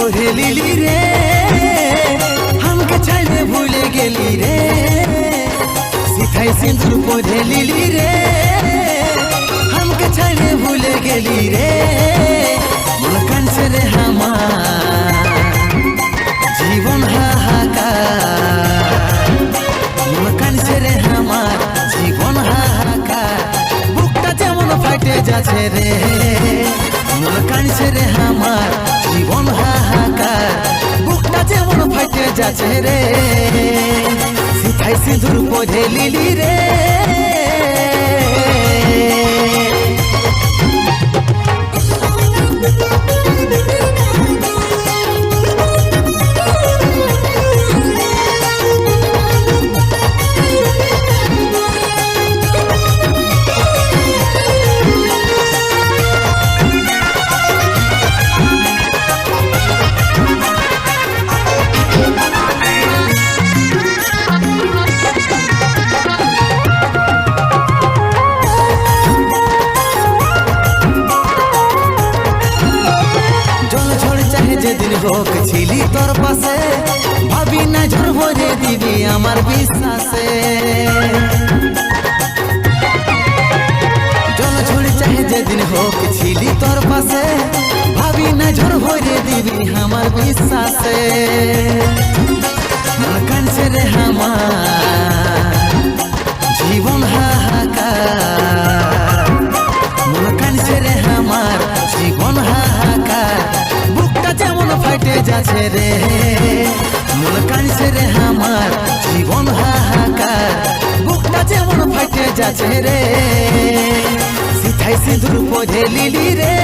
পরে লিলি রে हमके ছাইলে ভুলে গেলি রে সিথাই সিঁদুর পরে লিলি রে हमके ছাইলে ভুলে গেলি রে মন কানছে রে আমার জীবন হাহাকার মন কানছে রে আমার জীবন হাহাকার বুকটা যেমন ফাটে যাচ্ছে রে মন কানছে রে আমার জীবন হাহাকার বুকটা যেমন ফাটে যাচ্ছে রে সিথাই সিঁদুর পরে লিলি রে যেদিন হোক ছিলি তোর পাশে ভাবি না ঝড় ভরে দিবি আমার বিশ্বাসে জল ছড়ি চাহে যেদিন হোক ছিলি তোর পাশে ভাবি না ঝড় ভরে দিবি আমার বিশ্বাসে মন কানছে রে আমার জীবন হাহাকার মন কানছে রে আমার জীবন হাহাকার যেমন ফাটে যাচ্ছে রে মন কানছে রে আমার জীবন হাহাকার বুকটা যেমন ফাটে যাচ্ছে রে সিথাই সিঁদুর পরে লিলি রে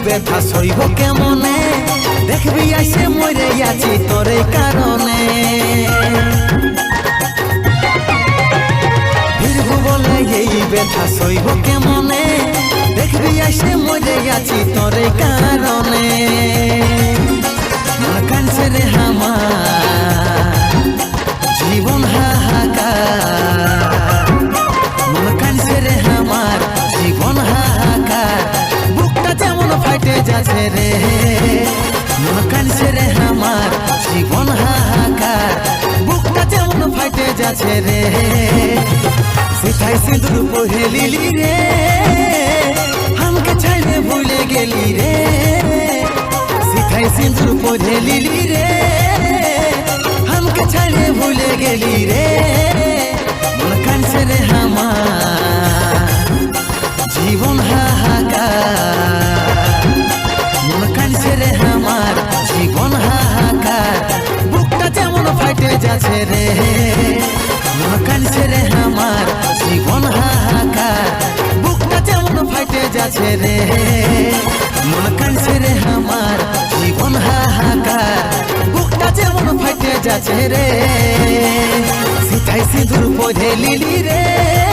ব্যথা সইব কেমনে দেখবি আইসে মরে আছি তোর কারণে ভিড়বু বলে এই ব্যথা সইব কেমনে দেখবি আইসে মরে আছি তোর কারণে মন কানছে রে আমার জীবন হাহাকার মন কানছে রে আমার জীবন হাহাকার যেমন ফাটে যাচ্ছে রে মন কানছে রে আমার জীবন হাহাকার বুকটা যেমন ফাটে যাচ্ছে রে সিথাই সিঁদুর পরে লিলি রে हमके ছাইলে ভুলে গেলি রে সিথাই সিঁদুর পরে লিলি রে हमके ছাইলে ভুলে গেলি রে মন কানছে রে আমার জীবন হাহাকার মন কানছে রে আমার জীবন হাহাকার বুকটা যেমন ফাটে যাচ্ছে রে মন কানছে রে আমার জীবন হাহাকার বুকটা যেমন ফাটে যাচ্ছে রে মন কানছে রে আমার জীবন হাহাকার বুকটা যেমন ফাটে যাচ্ছে রে সিথাই সিঁদুর পরে লিলি রে